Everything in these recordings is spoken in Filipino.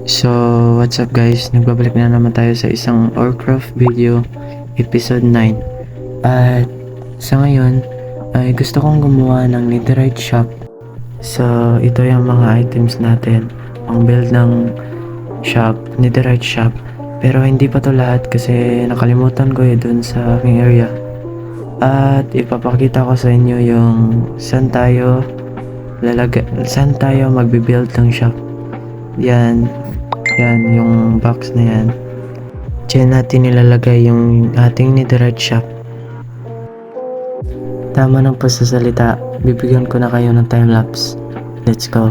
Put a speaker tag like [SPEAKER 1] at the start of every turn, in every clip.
[SPEAKER 1] So, what's up guys? Nagbabalik na naman tayo sa isang Warcraft video, episode 9. At sa ngayon, ay gusto kong gumawa ng netherite shop. So, ito yung mga items natin. Ang build ng shop, netherite shop. Pero hindi pa to lahat kasi nakalimutan ko dun sa aking area. At ipapakita ko sa inyo yung saan tayo magbe-build ng shop. Yan, yung box na yan. Diyan natin nilalagay yung ating netherite shop. Tama ng pagsasalita, bibigyan ko na kayo ng time-lapse. Let's go.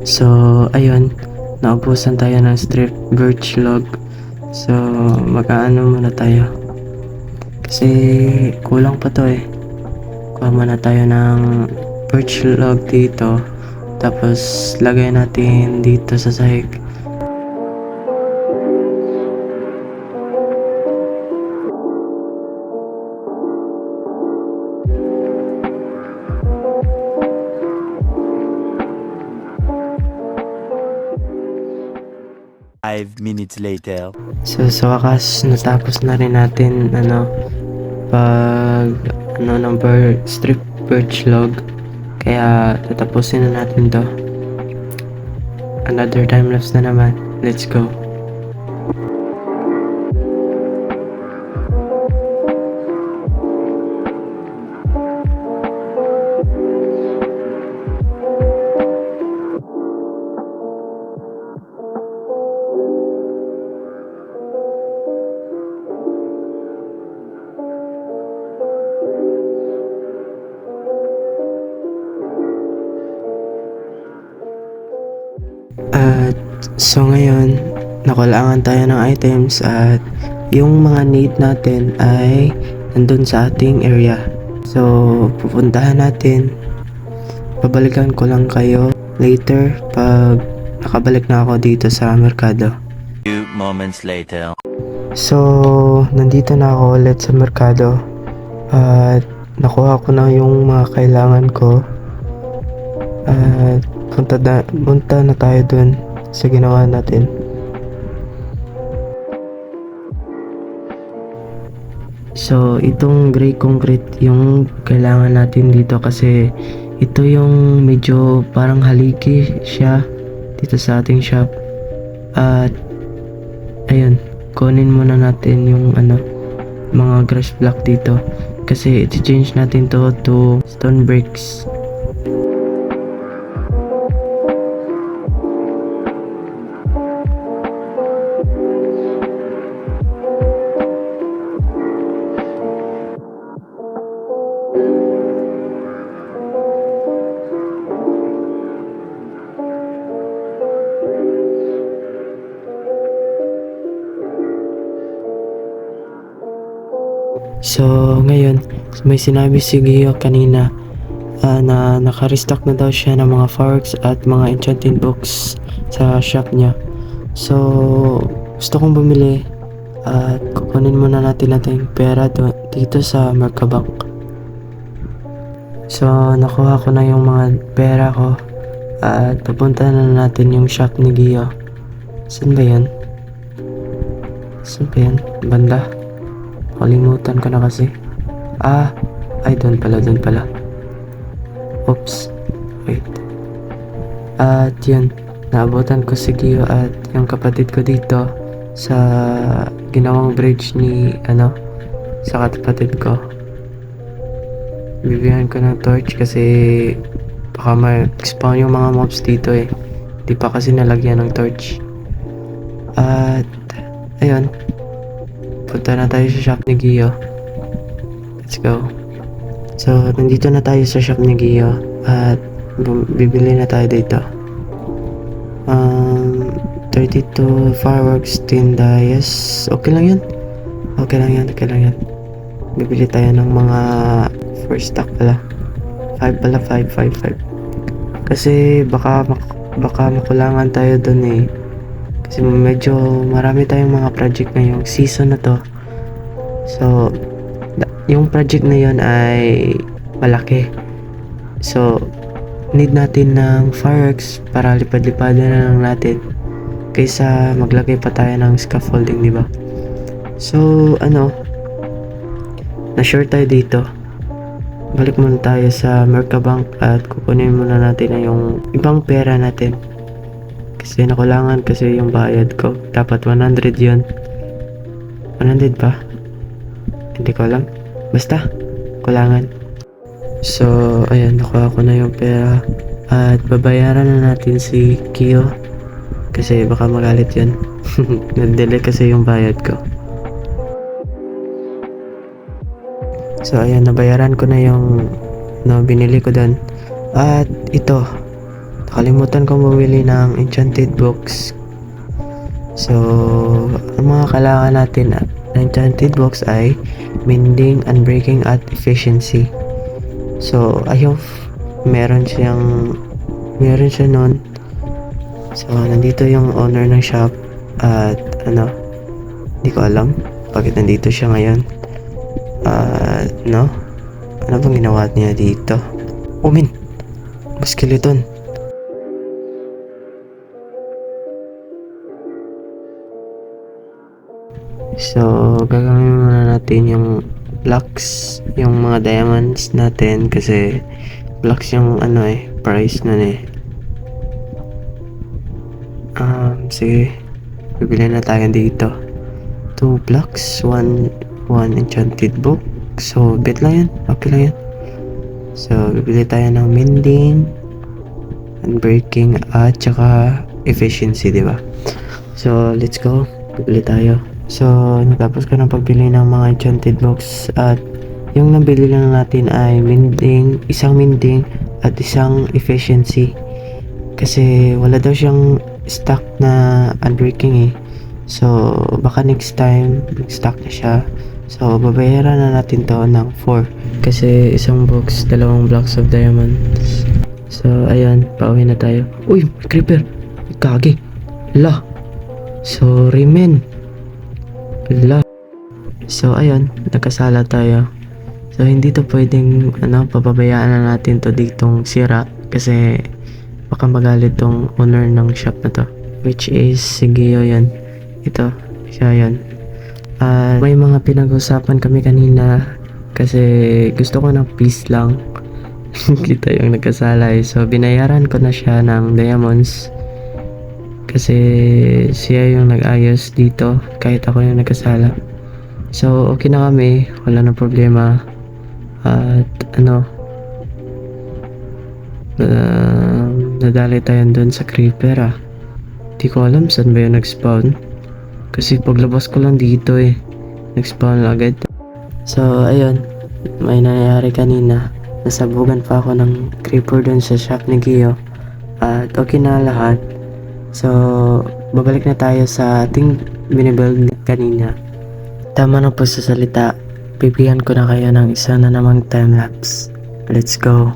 [SPEAKER 1] So, ayun, naubusan tayo ng strip birch log. So, mag-aano muna tayo. Kasi kulang pa to eh. Kuha muna tayo ng birch log dito. Tapos lagay natin dito sa sahig.
[SPEAKER 2] Five minutes later.
[SPEAKER 1] So sa wakas natapos na rin natin pag ng strip birch log. Kaya tatapusin na natin to. Another time lapse na naman. Let's go. At so ngayon, nakulangan tayo ng items at yung mga need natin ay nandun sa ating area. So, pupuntahan natin. Babalikan ko lang kayo later pag nakabalik na ako dito sa merkado.
[SPEAKER 2] Few moments later.
[SPEAKER 1] So, nandito na ako ulit sa merkado at nakuha ko na yung mga kailangan ko at punta na tayo dun sa ginawa natin. So, itong gray concrete yung kailangan natin dito kasi ito yung medyo parang haligi siya dito sa ating shop. At ayun, kunin muna natin yung mga grass block dito kasi i-change natin to stone bricks. So, ngayon, may sinabi si Gio kanina na naka-restock na daw siya ng mga fireworks at mga enchanted books sa shop niya. So, gusto kong bumili at kukunin muna natin yung pera dito sa Mercabank. So, nakuha ko na yung mga pera ko at pupunta na natin yung shop ni Gio. Saan ba yan? Banda? Kalimutan ko na kasi. Ay doon pala. Oops. Wait. At yun, naabutan ko si Gio at yung kapatid ko dito sa ginawang bridge sa kapatid ko. Bibigyan ko ng torch kasi baka mag-spawn yung mga mobs dito eh. Di pa kasi nalagyan ng torch. At ayun, punta na tayo sa shop ni Gio. Let's go. So, nandito na tayo sa shop ni Gio at bibili na tayo dito. 32 fireworks, 10 dias. Okay lang yan. Bibili tayo ng mga first stock pala. 5 pala, 5. Kasi baka makulangan tayo dun eh. Kasi medyo marami tayong mga project ngayong season na to. So, yung project na yun ay malaki. So, need natin ng fireworks para lipad-lipadan na lang natin kaysa maglagay pa tayo ng scaffolding, di ba? So, na-sure tayo dito. Balik muna tayo sa Mercabank at kukunin muna natin na yung ibang pera natin. Kasi nakulangan kasi yung bayad ko. Dapat 100 yun. 100 ba? Hindi ko alam. Basta, kulangan. So, ayan, nakuha ko na yung pera. At babayaran na natin si Gio. Kasi baka magalit yun. Nag-delay kasi yung bayad ko. So, ayan, nabayaran ko na yung binili ko doon. At ito, nakalimutan kong bumili ng enchanted books. So, ang mga kailangan natin na enchanted box ay mending, unbreaking at efficiency. So I hope meron siya nun. So nandito yung owner ng shop at hindi ko alam bakit nandito siya ngayon. Ano bang ginawa niya dito? Min! Skeleton! So, gagawin muna natin yung blocks, yung mga diamonds natin kasi blocks yung price nun eh. Sige, bibili na tayo dito. 2 blocks, 1 enchanted book. So, bet lang yan. Okay lang yan. So, bibili tayo ng mending, unbreaking, at saka efficiency, diba? So, let's go. Bibili tayo. So, natapos ko ng pagbili ng mga enchanted box at yung nabili lang natin ay isang mending at isang efficiency. Kasi wala daw siyang stock na unbreaking eh. So, baka next time stock na siya. So, babayaran na natin to ng 4. Kasi isang box, 2 blocks of diamonds. So, ayan, pauwi na tayo. Uy, creeper! Kagi! La! Sorry men! La! So, ayun, nagkasala tayo. So, hindi to pwedeng, papabayaan na natin to ditong sira. Kasi, baka magalit tong owner ng shop na to. Which is, si Gio yan. Ito, siya yan. May mga pinag-usapan kami kanina. Kasi, gusto ko ng peace lang. Kita yung nagkasala eh. So, binayaran ko na siya ng diamonds. Kasi siya yung nag-ayos dito kahit ako yung nagkasala. So okay na kami, wala na problema. At nadali tayo doon sa creeper Di ko alam saan ba yung nag-spawn. Kasi paglabas ko lang dito nag-spawn agad. So ayun, may nangyari kanina. Nasabugan pa ako ng creeper doon sa shop ni Gio. At okay na lahat. So, babalik na tayo sa ating binibuild kanina. Tama na po sa salita, bibigyan ko na kayo ng isa na namang timelapse. Let's go!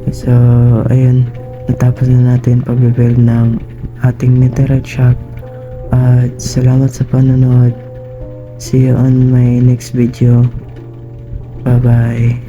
[SPEAKER 1] So, ayun. Natapos na natin pag-build ng ating netherite shop. At salamat sa panonood. See you on my next video. Bye bye.